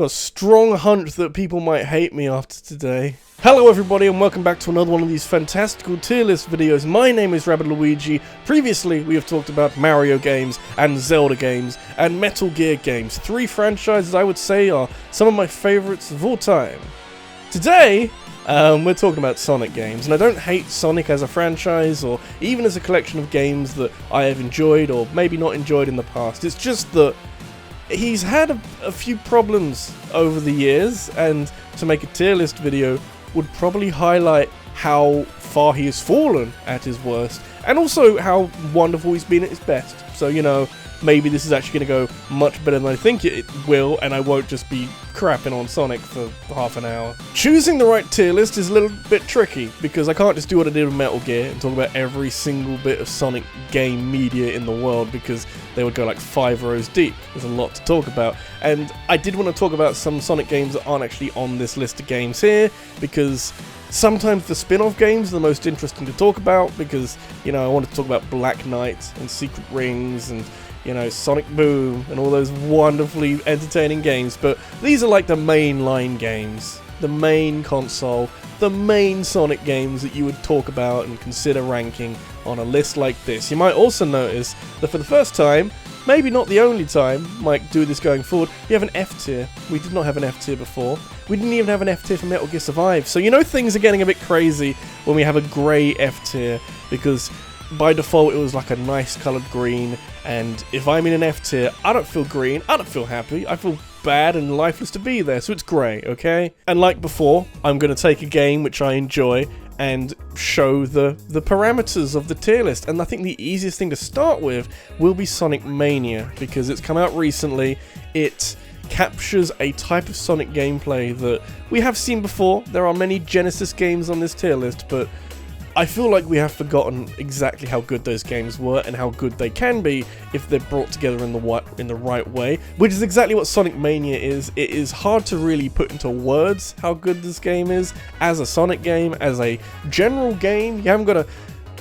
Got a strong hunch that people might hate me after today. Hello everybody and welcome back to another one of these fantastical tier list videos. My name is RabbidLuigi. Previously we have talked about Mario games and Zelda games and Metal Gear games. 3 franchises I would say are some of my favourites of all time. Today we're talking about Sonic games, and I don't hate Sonic as a franchise or even as a collection of games that I have enjoyed or maybe not enjoyed in the past. It's just that he's had a few problems over the years, and to make a tier list video would probably highlight how far he has fallen at his worst, and also how wonderful he's been at his best. So, you know, maybe this is actually going to go much better than I think it will, and I won't just be crapping on Sonic for half an hour. Choosing the right tier list is a little bit tricky, because I can't just do what I did with Metal Gear and talk about every single bit of Sonic game media in the world, because they would go like 5 rows deep. There's a lot to talk about, and I did want to talk about some Sonic games that aren't actually on this list of games here, because sometimes the spin-off games are the most interesting to talk about, because, you know, I want to talk about Black Knight and Secret Rings and, you know, Sonic Boom and all those wonderfully entertaining games, but these are like the mainline games, the main console, the main Sonic games that you would talk about and consider ranking on a list like this. You might also notice that for the first time, maybe not the only time, might do this going forward, we have an F tier. We did not have an F tier before. We didn't even have an F tier for Metal Gear Survive. So you know things are getting a bit crazy when we have a grey F tier, because by default it was like a nice coloured green, and if I'm in an F tier, I don't feel green, I don't feel happy, I feel bad and lifeless to be there, so it's grey, okay? And like before, I'm going to take a game which I enjoy and show the parameters of the tier list, and I think the easiest thing to start with will be Sonic Mania, because it's come out recently. It captures a type of Sonic gameplay that we have seen before. There are many Genesis games on this tier list, but I feel like we have forgotten exactly how good those games were and how good they can be if they're brought together in the right way, which is exactly what Sonic Mania is. It is hard to really put into words how good this game is as a Sonic game, as a general game. You haven't got a...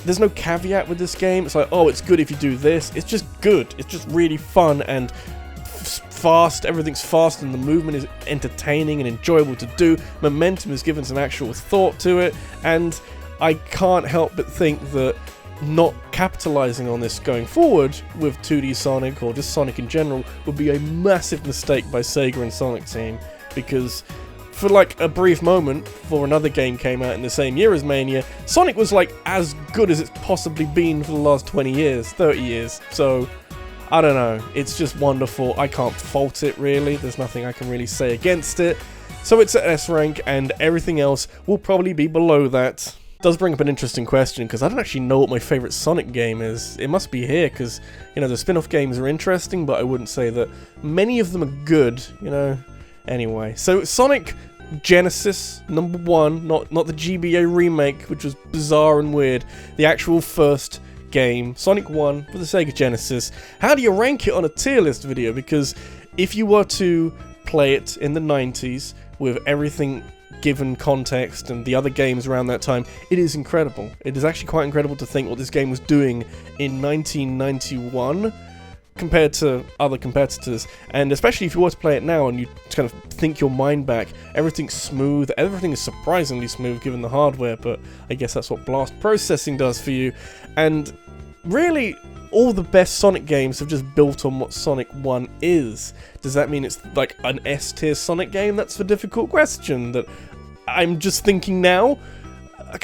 There's no caveat with this game. It's like, oh, it's good if you do this. It's just good. It's just really fun and fast. Everything's fast and the movement is entertaining and enjoyable to do. Momentum is given some actual thought to it, and I can't help but think that not capitalizing on this going forward with 2D Sonic, or just Sonic in general, would be a massive mistake by Sega and Sonic Team, because for like a brief moment, before another game came out in the same year as Mania, Sonic was like as good as it's possibly been for the last 20 years, 30 years, so I don't know, it's just wonderful. I can't fault it really, there's nothing I can really say against it, so it's at S rank, and everything else will probably be below that. Does bring up an interesting question, because I don't actually know what my favourite Sonic game is. It must be here, because, you know, the spin-off games are interesting, but I wouldn't say that many of them are good, you know. Anyway, so Sonic Genesis, number 1, not the GBA remake, which was bizarre and weird, the actual first game, Sonic 1 for the Sega Genesis. How do you rank it on a tier list video? Because if you were to play it in the 90s with everything given context and the other games around that time, it is incredible. It is actually quite incredible to think what this game was doing in 1991 compared to other competitors, and especially if you were to play it now and you kind of think your mind back, everything's smooth, everything is surprisingly smooth given the hardware, but I guess that's what blast processing does for you, and really all the best Sonic games have just built on what Sonic 1 is. Does that mean it's like an S-tier Sonic game? That's the difficult question that I'm just thinking now. I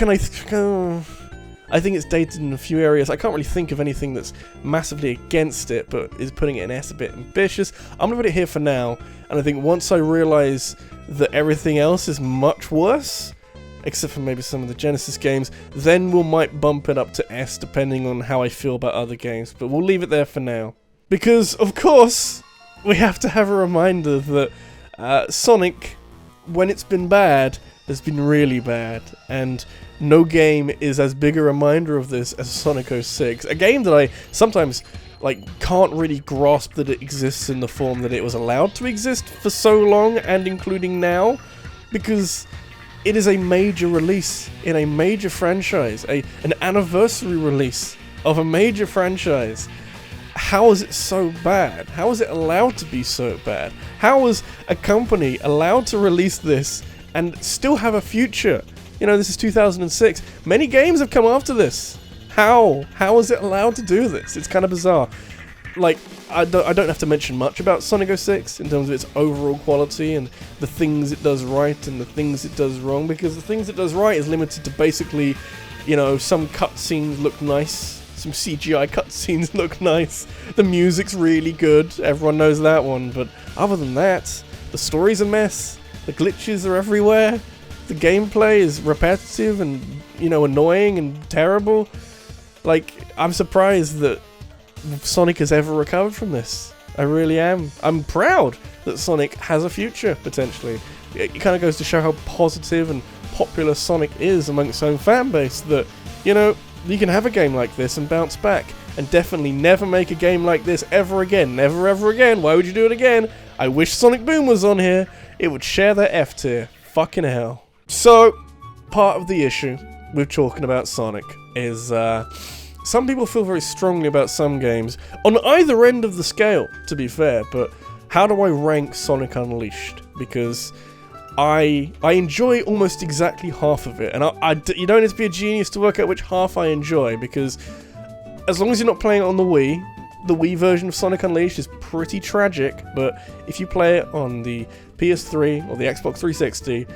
think it's dated in a few areas. I can't really think of anything that's massively against it, but is putting it in S a bit ambitious. I'm gonna put it here for now, and I think once I realise that everything else is much worse, except for maybe some of the Genesis games, then we might bump it up to S depending on how I feel about other games, but we'll leave it there for now. Because, of course, we have to have a reminder that Sonic, when it's been bad, has been really bad, and no game is as big a reminder of this as Sonic 06, a game that I sometimes can't really grasp that it exists in the form that it was allowed to exist for so long, and including now, because it is a major release in a major franchise, an anniversary release of a major franchise, how is it so bad? How is it allowed to be so bad? How is a company allowed to release this and still have a future? You know, this is 2006. Many games have come after this. How? How is it allowed to do this? It's kind of bizarre. Like, I don't have to mention much about Sonic 06 in terms of its overall quality and the things it does right and the things it does wrong, because the things it does right is limited to basically, you know, some cutscenes look nice, some CGI cutscenes look nice, the music's really good, everyone knows that one, but other than that, the story's a mess, the glitches are everywhere, the gameplay is repetitive and, you know, annoying and terrible. Like, I'm surprised that Sonic has ever recovered from this. I really am. I'm proud that Sonic has a future, potentially. It kind of goes to show how positive and popular Sonic is amongst its own fan base, that, you know, you can have a game like this and bounce back, and definitely never make a game like this ever again. Never ever again. Why would you do it again? I wish Sonic Boom was on here. It would share that F tier. Fucking hell. So, part of the issue with talking about Sonic is, some people feel very strongly about some games, on either end of the scale, to be fair, but how do I rank Sonic Unleashed? Because I enjoy almost exactly half of it, and you don't need to be a genius to work out which half I enjoy, because as long as you're not playing it on the Wii version of Sonic Unleashed is pretty tragic, but if you play it on the PS3 or the Xbox 360,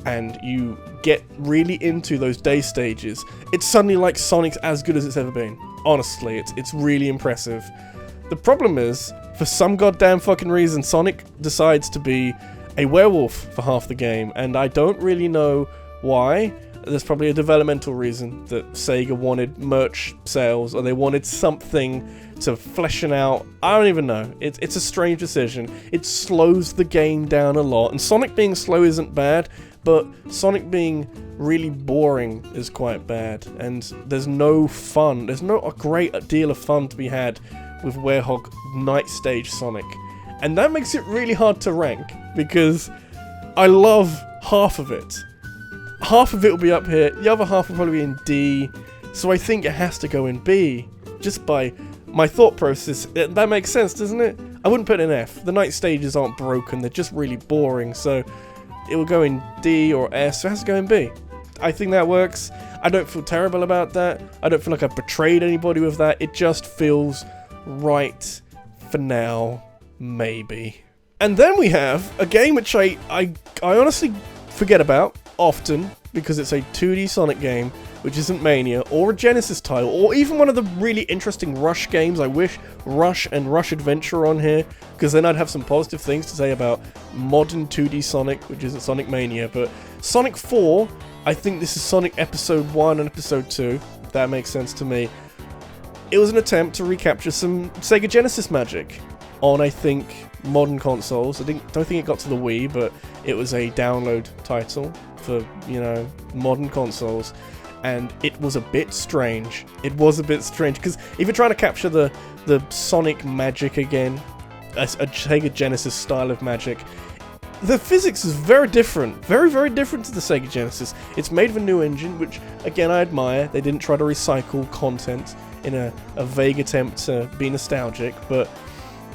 and you get really into those day stages, it's suddenly like Sonic's as good as it's ever been. Honestly, it's really impressive. The problem is, for some goddamn fucking reason, Sonic decides to be a werewolf for half the game, and I don't really know why. There's probably a developmental reason that Sega wanted merch sales, or they wanted something to flesh it out. I don't even know. It's a strange decision. It slows the game down a lot, and Sonic being slow isn't bad, but Sonic being really boring is quite bad, and there's no fun. There's not a great deal of fun to be had with Werehog Night Stage Sonic, and that makes it really hard to rank, because I love half of it. Half of it will be up here, the other half will probably be in D, so I think it has to go in B, just by my thought process. That makes sense, doesn't it? I wouldn't put it in F. The night stages aren't broken, they're just really boring, so it will go in D or S, so it has to go in B. I think that works. I don't feel terrible about that. I don't feel like I've betrayed anybody with that. It just feels right for now, maybe. And then we have a game which I honestly forget about often, because it's a 2D Sonic game, which isn't Mania, or a Genesis title, or even one of the really interesting Rush games. I wish Rush and Rush Adventure were on here, because then I'd have some positive things to say about modern 2D Sonic, which isn't Sonic Mania. But Sonic 4, I think this is Sonic Episode 1 and Episode 2, if that makes sense to me. It was an attempt to recapture some Sega Genesis magic on, I think, modern consoles. I don't think it got to the Wii, but it was a download title for, you know, modern consoles. And it was a bit strange. It was a bit strange, because if you're trying to capture the Sonic magic again, a Sega Genesis style of magic, the physics is very different. Very, very different to the Sega Genesis. It's made with a new engine, which, again, I admire. They didn't try to recycle content in a vague attempt to be nostalgic, but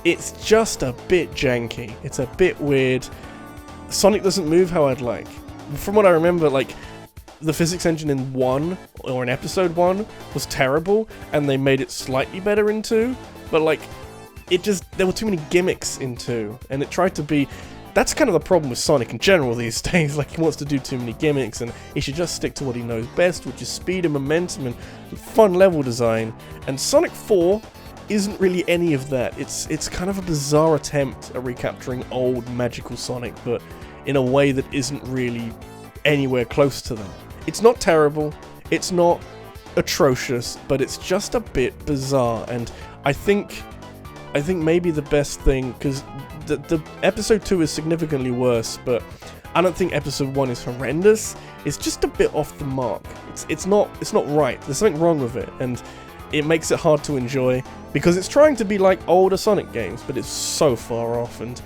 it's just a bit janky. It's a bit weird. Sonic doesn't move how I'd like. From what I remember, like, the physics engine in 1, or in Episode 1, was terrible, and they made it slightly better in 2, but, like, there were too many gimmicks in 2, and it tried to be... That's kind of the problem with Sonic in general these days. Like, he wants to do too many gimmicks, and he should just stick to what he knows best, which is speed and momentum and fun level design. And Sonic 4 isn't really any of that. It's kind of a bizarre attempt at recapturing old magical Sonic, but in a way that isn't really anywhere close to that. It's not terrible, it's not atrocious, but it's just a bit bizarre, and I think maybe the best thing, because the Episode 2 is significantly worse, but I don't think Episode 1 is horrendous. It's just a bit off the mark. It's not right. There's something wrong with it, and it makes it hard to enjoy, because it's trying to be like older Sonic games, but it's so far off, and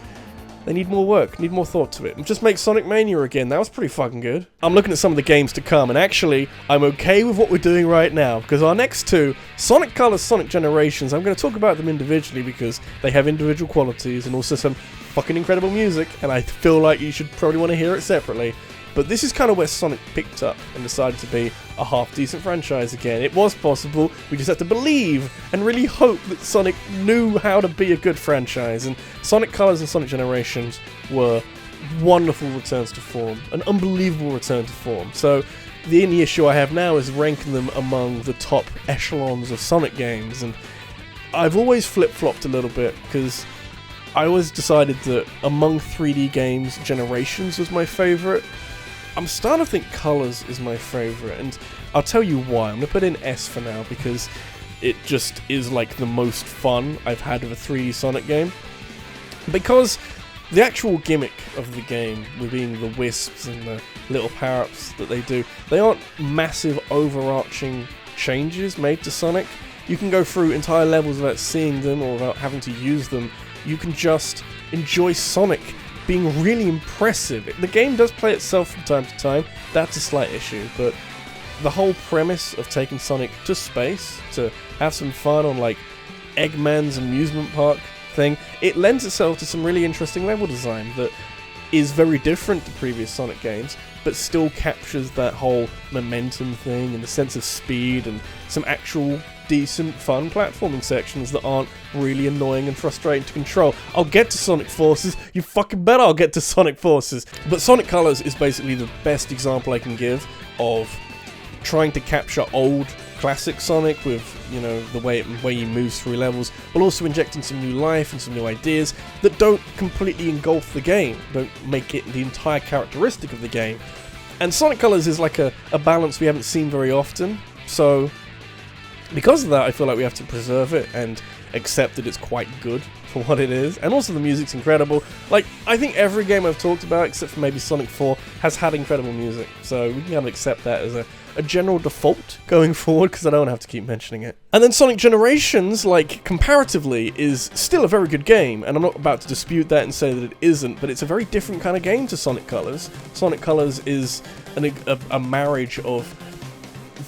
They need more work, need more thought to it. And just make Sonic Mania again, that was pretty fucking good. I'm looking at some of the games to come, and actually, I'm okay with what we're doing right now, because our next two, Sonic Colors, Sonic Generations, I'm going to talk about them individually because they have individual qualities and also some fucking incredible music, and I feel like you should probably want to hear it separately. But this is kind of where Sonic picked up and decided to be a half-decent franchise again. It was possible, we just had to believe and really hope that Sonic knew how to be a good franchise, and Sonic Colors and Sonic Generations were wonderful returns to form, an unbelievable return to form. So the only issue I have now is ranking them among the top echelons of Sonic games, and I've always flip-flopped a little bit, because I always decided that among 3D games, Generations was my favourite. I'm starting to think Colors is my favourite, and I'll tell you why. I'm going to put in S for now, because it just is like the most fun I've had with a 3D Sonic game. Because the actual gimmick of the game, with being the wisps and the little power-ups that they do, they aren't massive overarching changes made to Sonic. You can go through entire levels without seeing them or without having to use them. You can just enjoy Sonic being really impressive. The game does play itself from time to time, that's a slight issue, but the whole premise of taking Sonic to space to have some fun on like Eggman's amusement park thing, it lends itself to some really interesting level design that is very different to previous Sonic games, but still captures that whole momentum thing and the sense of speed and some actual decent, fun platforming sections that aren't really annoying and frustrating to control. I'll get to Sonic Forces, you fucking bet I'll get to Sonic Forces! But Sonic Colors is basically the best example I can give of trying to capture old classic Sonic with, you know, the way he moves through levels, while also injecting some new life and some new ideas that don't completely engulf the game, don't make it the entire characteristic of the game. And Sonic Colors is like a balance we haven't seen very often, so because of that, I feel like we have to preserve it and accept that it's quite good for what it is. And also the music's incredible. Like, I think every game I've talked about, except for maybe Sonic 4, has had incredible music. So we can kind of accept that as a general default going forward, because I don't have to keep mentioning it. And then Sonic Generations, like, comparatively, is still a very good game. And I'm not about to dispute that and say that it isn't, but it's a very different kind of game to Sonic Colors. Sonic Colors is a marriage of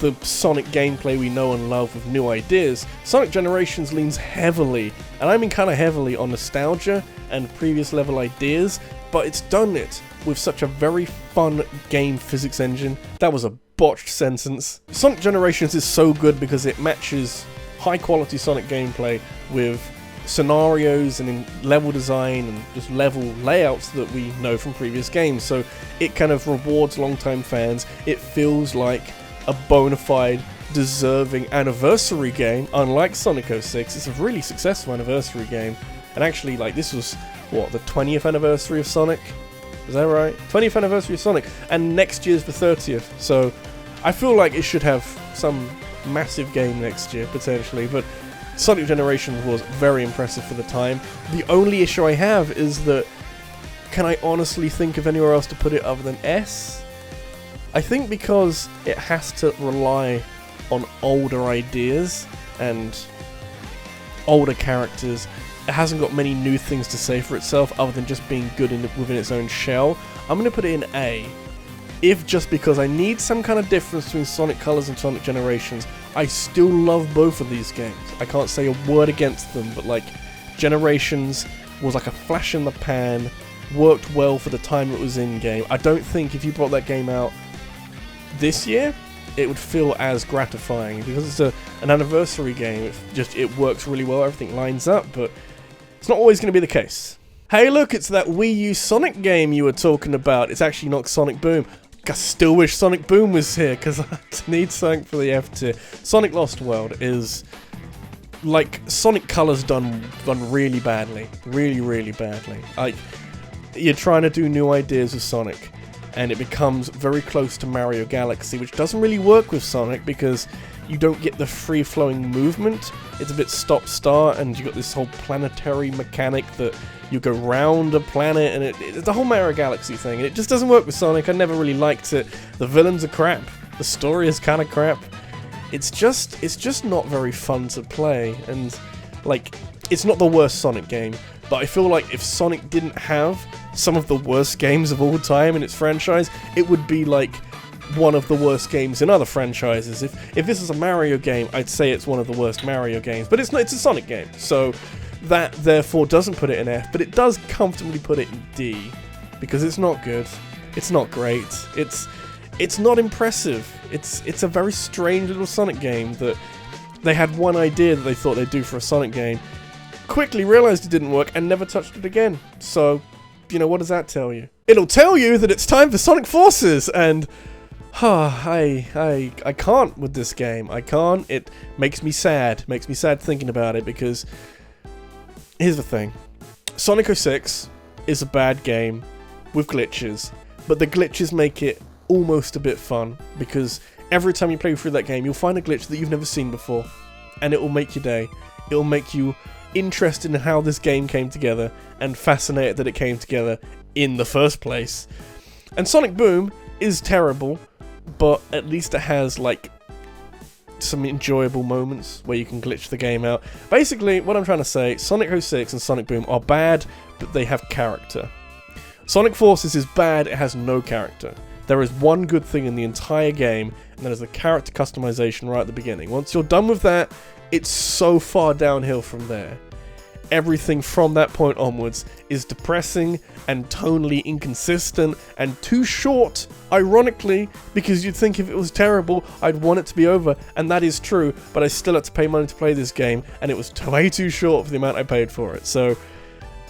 the Sonic gameplay we know and love with new ideas. Sonic Generations leans heavily, and I mean kind of heavily, on nostalgia and previous level ideas, but it's done it with such a very fun game physics engine. That was a botched sentence. Sonic Generations is so good because it matches high quality Sonic gameplay with scenarios and level design and just level layouts that we know from previous games, so it kind of rewards longtime fans. It feels like a bona fide, deserving anniversary game, unlike Sonic 06. It's a really successful anniversary game, and actually, like, this was, what, the 20th anniversary of Sonic? Is that right? 20th anniversary of Sonic, and next year's the 30th, so I feel like it should have some massive game next year, potentially, but Sonic Generations was very impressive for the time. The only issue I have is that, can I honestly think of anywhere else to put it other than S? I think because it has to rely on older ideas and older characters, it hasn't got many new things to say for itself other than just being good within its own shell. I'm going to put it in A, if just because I need some kind of difference between Sonic Colors and Sonic Generations. I still love both of these games. I can't say a word against them, but like, Generations was like a flash in the pan, worked well for the time it was in game. I don't think if you brought that game out this year, it would feel as gratifying, because it's an anniversary game. It works really well, everything lines up, but it's not always going to be the case. Hey look, it's that Wii U Sonic game you were talking about. It's actually not Sonic Boom. I still wish Sonic Boom was here, because I need something for the F tier. Sonic Lost World is like Sonic Colors done really badly. Really badly. Like, you're trying to do new ideas with Sonic, and it becomes very close to Mario Galaxy, which doesn't really work with Sonic because you don't get the free-flowing movement. It's a bit stop-start, and you got this whole planetary mechanic that you go round a planet, and it's the whole Mario Galaxy thing, and it just doesn't work with Sonic. I never really liked it. The villains are crap. The story is kind of crap. It's just not very fun to play, and like, it's not the worst Sonic game, but I feel like if Sonic didn't have some of the worst games of all time in its franchise, it would be like one of the worst games in other franchises. If this is a Mario game, I'd say it's one of the worst Mario games, but it's not, it's a Sonic game, so that therefore doesn't put it in F, but it does comfortably put it in D, because it's not good, it's not great, it's not impressive, it's a very strange little Sonic game that they had one idea that they thought they'd do for a Sonic game, quickly realized it didn't work, and never touched it again. So, you know, what does that tell you? It'll tell you that it's time for Sonic Forces, and I can't with this game. I can't. It makes me sad. Makes me sad thinking about it, because here's the thing. Sonic 06 is a bad game with glitches, but the glitches make it almost a bit fun, because every time you play through that game, you'll find a glitch that you've never seen before, and it will make your day. It will make you interested in how this game came together, and fascinated that it came together in the first place. And Sonic Boom is terrible, but at least it has, like, some enjoyable moments where you can glitch the game out. Basically, what I'm trying to say, Sonic 06 and Sonic Boom are bad, but they have character. Sonic Forces is bad, it has no character. There is one good thing in the entire game, and that is the character customization right at the beginning. Once you're done with that, it's so far downhill from there. Everything from that point onwards is depressing and tonally inconsistent and too short, ironically, because you'd think if it was terrible, I'd want it to be over, and that is true, but I still had to pay money to play this game, and it was way too short for the amount I paid for it. So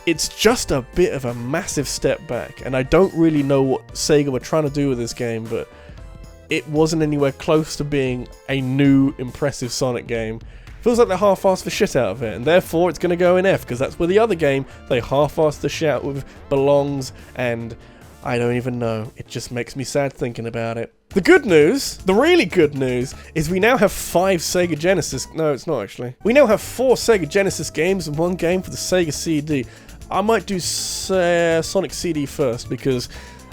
it's just a bit of a massive step back, and I don't really know what Sega were trying to do with this game, but it wasn't anywhere close to being a new, impressive Sonic game. Feels like they half-assed the shit out of it, and therefore it's going to go in F, because that's where the other game they half-assed the shit out with belongs, and I don't even know. It just makes me sad thinking about it. The good news, the really good news, is we now have 5 Sega Genesis... No, it's not actually. We now have 4 Sega Genesis games and 1 game for the Sega CD. I might do Sonic CD first, because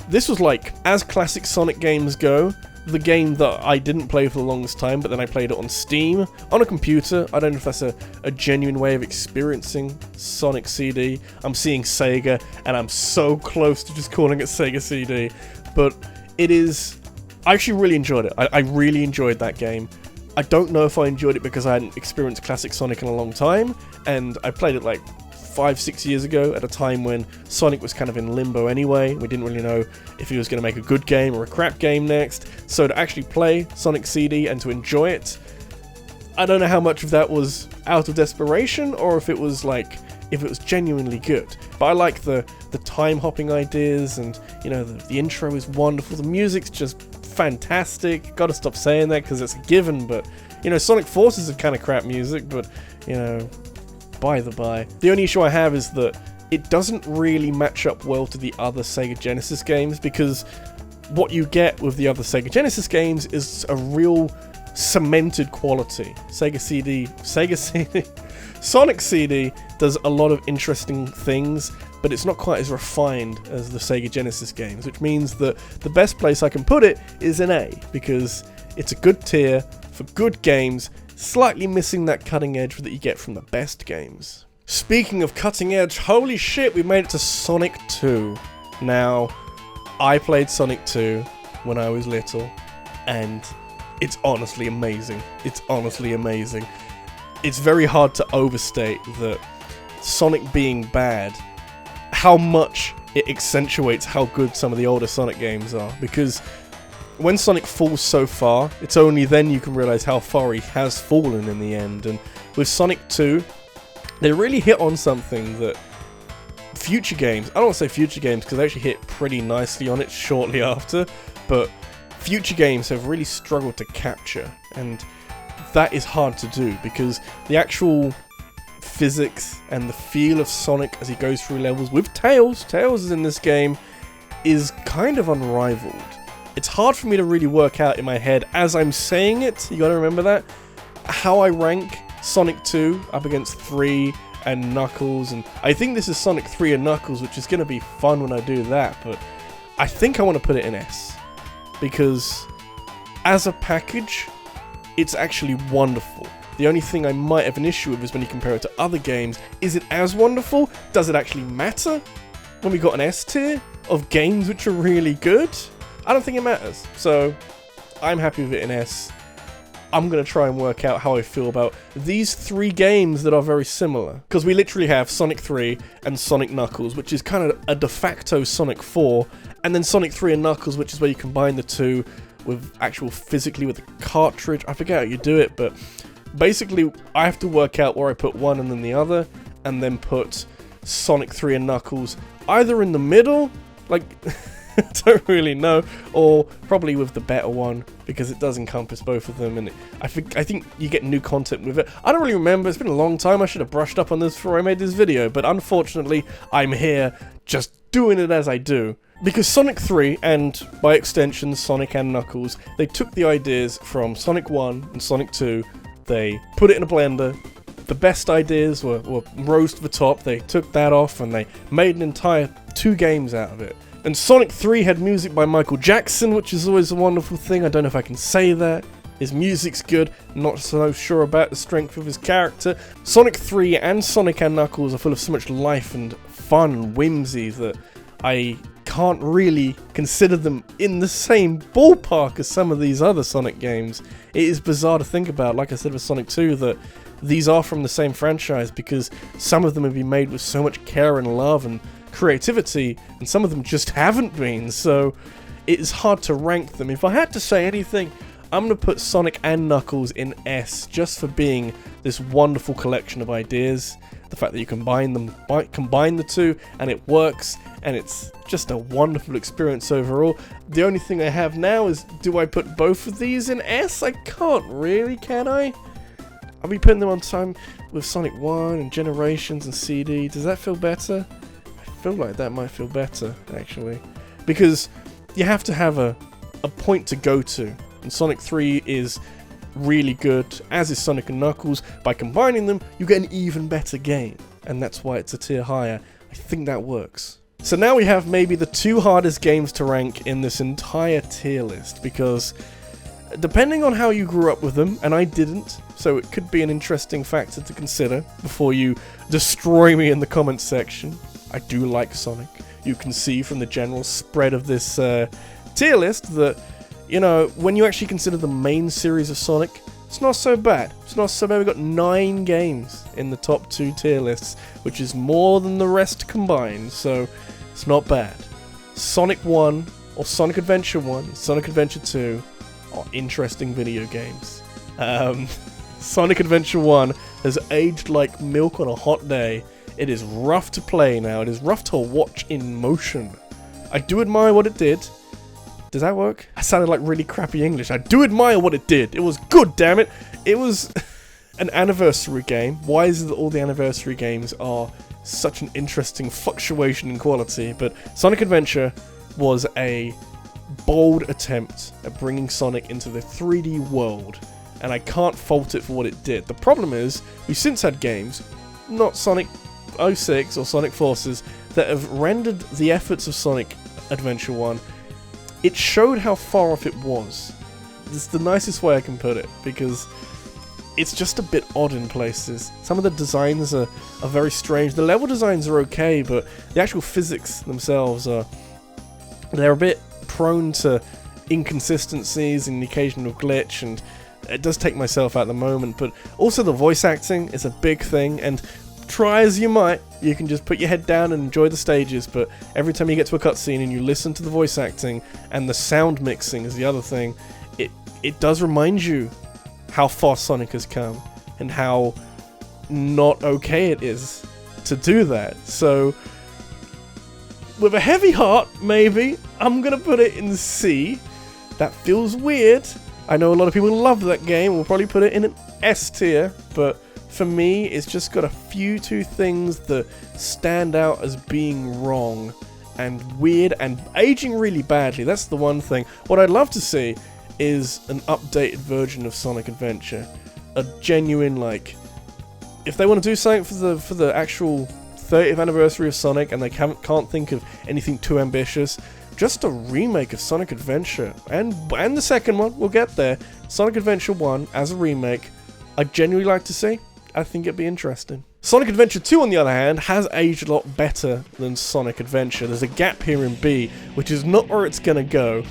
this was like, as classic Sonic games go, the game that I didn't play for the longest time, but then I played it on Steam, on a computer. I don't know if that's a genuine way of experiencing Sonic CD. I'm seeing Sega, and I'm so close to just calling it Sega CD, but it is... I actually really enjoyed it. I really enjoyed that game. I don't know if I enjoyed it because I hadn't experienced classic Sonic in a long time, and I played it like 5-6 years ago at a time when Sonic was kind of in limbo anyway. We didn't really know if he was going to make a good game or a crap game next. So to actually play Sonic CD and to enjoy it, I don't know how much of that was out of desperation or if it was like, if it was genuinely good. But I like the time hopping ideas, and you know, the intro is wonderful. The music's just fantastic. Gotta stop saying that because it's a given, but you know, Sonic Forces is kind of crap music, but you know, by the by. The only issue I have is that it doesn't really match up well to the other Sega Genesis games, because what you get with the other Sega Genesis games is a real cemented quality. Sonic CD does a lot of interesting things, but it's not quite as refined as the Sega Genesis games, which means that the best place I can put it is in A, because it's a good tier for good games, slightly missing that cutting edge that you get from the best games. Speaking of cutting edge, holy shit, we made it to Sonic 2. Now, I played Sonic 2 when I was little, and it's honestly amazing. It's honestly amazing. It's very hard to overstate that Sonic being bad, how much it accentuates how good some of the older Sonic games are, because when Sonic falls so far, it's only then you can realize how far he has fallen in the end. And with Sonic 2, they really hit on something that future games, I don't want to say future games because they actually hit pretty nicely on it shortly after, but future games have really struggled to capture, and that is hard to do because the actual physics and the feel of Sonic as he goes through levels with Tails is in this game, is kind of unrivaled. It's hard for me to really work out in my head as I'm saying it, you gotta remember that, how I rank Sonic 2 up against 3 and Knuckles, and I think this is Sonic 3 and Knuckles, which is gonna be fun when I do that, but I think I want to put it in S, because as a package, it's actually wonderful. The only thing I might have an issue with is when you compare it to other games. Is it as wonderful? Does it actually matter? When we got an S tier of games which are really good? I don't think it matters. So, I'm happy with it in S. I'm going to try and work out how I feel about these 3 games that are very similar. Because we literally have Sonic 3 and Sonic Knuckles, which is kind of a de facto Sonic 4, and then Sonic 3 and Knuckles, which is where you combine the two with actual physically with the cartridge. I forget how you do it, but basically I have to work out where I put one and then the other, and then put Sonic 3 and Knuckles either in the middle, like... I don't really know, or probably with the better one, because it does encompass both of them, and I think you get new content with it. I don't really remember, it's been a long time, I should have brushed up on this before I made this video, but unfortunately, I'm here just doing it as I do. Because Sonic 3, and by extension Sonic and Knuckles, they took the ideas from Sonic 1 and Sonic 2, they put it in a blender, the best ideas were rose to the top, they took that off, and they made an entire 2 games out of it. And Sonic 3 had music by Michael Jackson, which is always a wonderful thing. I don't know if I can say that. His music's good, not so sure about the strength of his character. Sonic 3 and Sonic and Knuckles are full of so much life and fun and whimsy that I can't really consider them in the same ballpark as some of these other Sonic games. It is bizarre to think about, like I said with Sonic 2, that these are from the same franchise, because some of them have been made with so much care and love and creativity, and some of them just haven't been, so it is hard to rank them. If I had to say anything, I'm going to put Sonic and Knuckles in S, just for being this wonderful collection of ideas. The fact that you combine the two, and it works, and it's just a wonderful experience overall. The only thing I have now is, do I put both of these in S? I can't really, can I? I'll be putting them on time with Sonic 1 and Generations and CD. Does that feel better? I feel like that might feel better, actually. Because you have to have a point to go to. And Sonic 3 is really good, as is Sonic and Knuckles. By combining them, you get an even better game. And that's why it's a tier higher. I think that works. So now we have maybe the 2 hardest games to rank in this entire tier list. Because depending on how you grew up with them, and I didn't, so it could be an interesting factor to consider before you destroy me in the comments section. I do like Sonic. You can see from the general spread of this tier list that, you know, when you actually consider the main series of Sonic, it's not so bad. It's not so bad. We've got 9 games in the top 2 tier lists, which is more than the rest combined, so it's not bad. Sonic 1, or Sonic Adventure 1, and Sonic Adventure 2 are interesting video games. Sonic Adventure 1 has aged like milk on a hot day. It is rough to play now. It is rough to watch in motion. I do admire what it did. Does that work? I sounded like really crappy English. I do admire what it did. It was good, damn it. It was an anniversary game. Why is it that all the anniversary games are such an interesting fluctuation in quality? But Sonic Adventure was a bold attempt at bringing Sonic into the 3D world, and I can't fault it for what it did. The problem is, we've since had games, not Sonic 06 or Sonic Forces, that have rendered the efforts of Sonic Adventure 1. It showed how far off it was. It's the nicest way I can put it, because it's just a bit odd in places. Some of the designs are very strange. The level designs are okay, but the actual physics themselves they're a bit prone to inconsistencies and the occasional glitch, and it does take myself out at the moment. But also the voice acting is a big thing, and try as you might, you can just put your head down and enjoy the stages, but every time you get to a cutscene and you listen to the voice acting, and the sound mixing is the other thing, it does remind you how far Sonic has come, and how not okay it is to do that. So, with a heavy heart, maybe, I'm gonna put it in C. That feels weird. I know a lot of people love that game, we'll probably put it in an S tier, but for me, it's just got a few 2 things that stand out as being wrong and weird and aging really badly. That's the one thing. What I'd love to see is an updated version of Sonic Adventure. A genuine, like, if they want to do something for the actual 30th anniversary of Sonic and they can't think of anything too ambitious, just a remake of Sonic Adventure. And the second one, we'll get there. Sonic Adventure 1 as a remake I'd genuinely like to see. I think it'd be interesting. Sonic Adventure 2, on the other hand, has aged a lot better than Sonic Adventure. There's a gap here in B, which is not where it's going to go,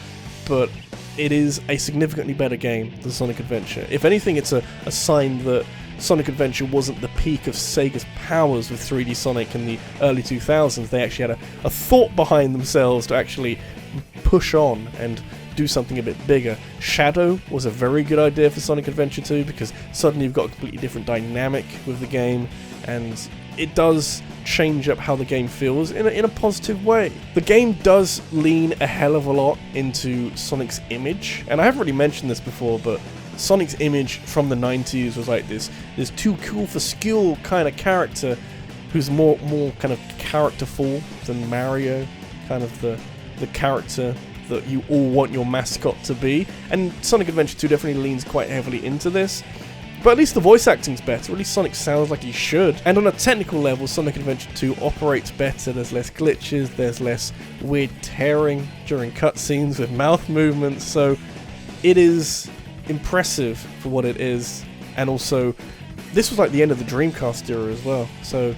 but it is a significantly better game than Sonic Adventure. If anything, it's a sign that Sonic Adventure wasn't the peak of Sega's powers with 3D Sonic in the early 2000s. They actually had a thought behind themselves to actually push on and do something a bit bigger. Shadow was a very good idea for Sonic Adventure 2 because suddenly you've got a completely different dynamic with the game, and it does change up how the game feels in a positive way. The game does lean a hell of a lot into Sonic's image, and I haven't really mentioned this before, but Sonic's image from the 90s was like this too cool for school kind of character who's more kind of characterful than Mario, kind of the character that you all want your mascot to be. And Sonic Adventure 2 definitely leans quite heavily into this. But at least the voice acting's better, at least Sonic sounds like he should. And on a technical level, Sonic Adventure 2 operates better, there's less glitches, there's less weird tearing during cutscenes with mouth movements, so it is impressive for what it is. And also, this was like the end of the Dreamcast era as well, so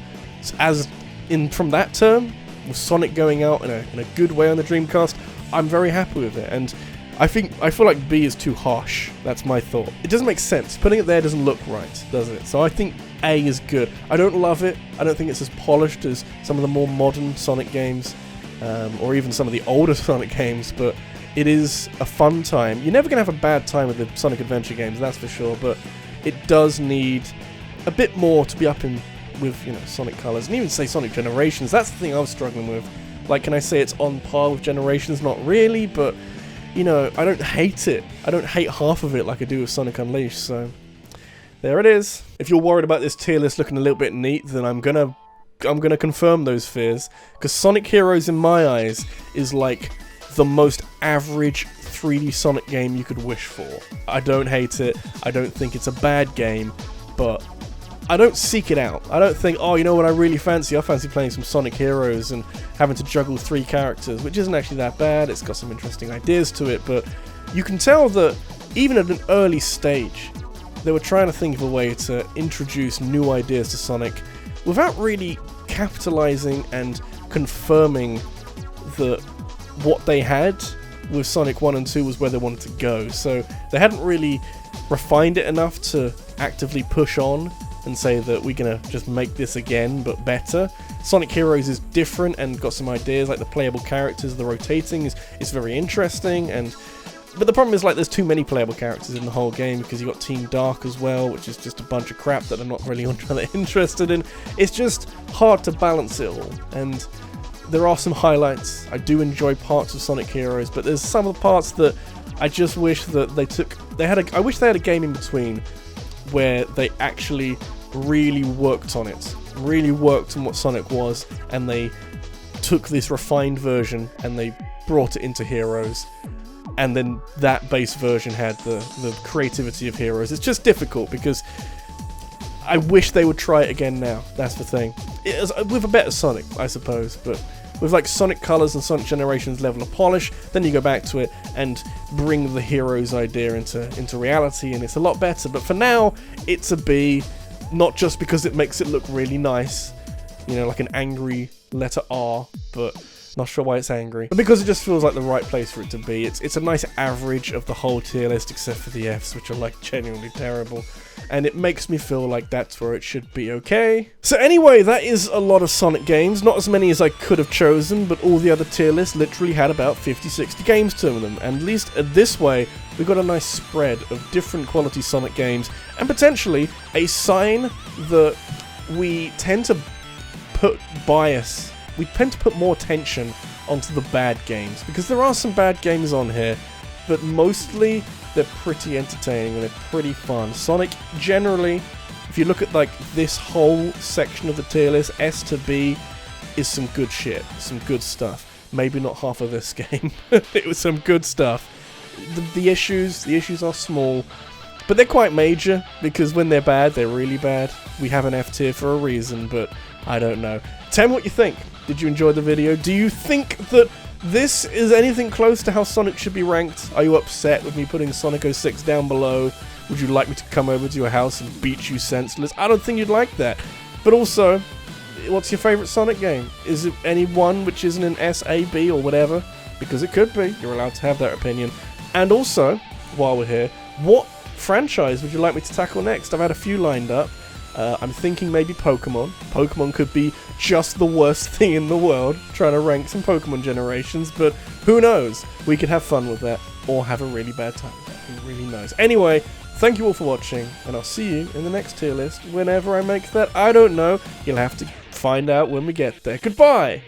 from that term, with Sonic going out in a good way on the Dreamcast, I'm very happy with it, and I feel like B is too harsh. That's my thought. It doesn't make sense. Putting it there doesn't look right, does it? So I think A is good. I don't love it. I don't think it's as polished as some of the more modern Sonic games, or even some of the older Sonic games, but it is a fun time. You're never going to have a bad time with the Sonic Adventure games, that's for sure, but it does need a bit more to be up in with, you know, Sonic Colors, and even say Sonic Generations. That's the thing I was struggling with. Like, can I say it's on par with Generations? Not really, but, you know, I don't hate it. I don't hate half of it like I do with Sonic Unleashed, so there it is. If you're worried about this tier list looking a little bit neat, then I'm gonna confirm those fears, because Sonic Heroes, in my eyes, is like the most average 3D Sonic game you could wish for. I don't hate it. I don't think it's a bad game, but I don't seek it out. I don't think, oh, you know what I really fancy? I fancy playing some Sonic Heroes and having to juggle 3 characters, which isn't actually that bad. It's got some interesting ideas to it, but you can tell that even at an early stage, they were trying to think of a way to introduce new ideas to Sonic without really capitalizing and confirming that what they had with Sonic 1 and 2 was where they wanted to go. So they hadn't really refined it enough to actively push on and say that we're gonna just make this again but better. Sonic Heroes is different and got some ideas, like the playable characters, the rotating is very interesting, but the problem is, like, there's too many playable characters in the whole game, because you got Team Dark as well, which is just a bunch of crap that I'm not really interested in. It's just hard to balance it all, and there are some highlights. I do enjoy parts of Sonic Heroes, but there's some of the parts that I just wish that I wish they had a game in between where they actually really worked on it, really worked on what Sonic was, and they took this refined version and they brought it into Heroes, and then that base version had the creativity of Heroes. It's just difficult, because I wish they would try it again now, that's the thing. With a better Sonic, I suppose, but with like Sonic Colors and Sonic Generations level of polish, then you go back to it and bring the Heroes idea into reality, and it's a lot better. But for now, it's a B, not just because it makes it look really nice, you know, like an angry letter R, but not sure why it's angry, but because it just feels like the right place for it to be. It's a nice average of the whole tier list, except for the Fs, which are like genuinely terrible, and it makes me feel like that's where it should be. Okay, so anyway, that is a lot of Sonic games, not as many as I could have chosen, but all the other tier lists literally had about 50-60 games to them, and at least this way we've got a nice spread of different quality Sonic games, and potentially a sign that we tend to put bias, we tend to put more attention onto the bad games, because there are some bad games on here, but mostly they're pretty entertaining and they're pretty fun. Sonic, generally, if you look at like this whole section of the tier list, S to B, is some good shit, some good stuff. Maybe not half of this game, it was some good stuff. The issues are small, but they're quite major, because when they're bad, they're really bad. We have an F tier for a reason, but I don't know. Tell me what you think. Did you enjoy the video? Do you think that this is anything close to how Sonic should be ranked? Are you upset with me putting Sonic 06 down below? Would you like me to come over to your house and beat you senseless? I don't think you'd like that. But also, what's your favourite Sonic game? Is it any one which isn't an S, A, B or whatever? Because it could be. You're allowed to have that opinion. And also, while we're here, what franchise would you like me to tackle next? I've had a few lined up. I'm thinking maybe Pokemon. Pokemon could be just the worst thing in the world, trying to rank some Pokemon generations, but who knows? We could have fun with that, or have a really bad time. Who really knows? Anyway, thank you all for watching, and I'll see you in the next tier list whenever I make that. I don't know. You'll have to find out when we get there. Goodbye!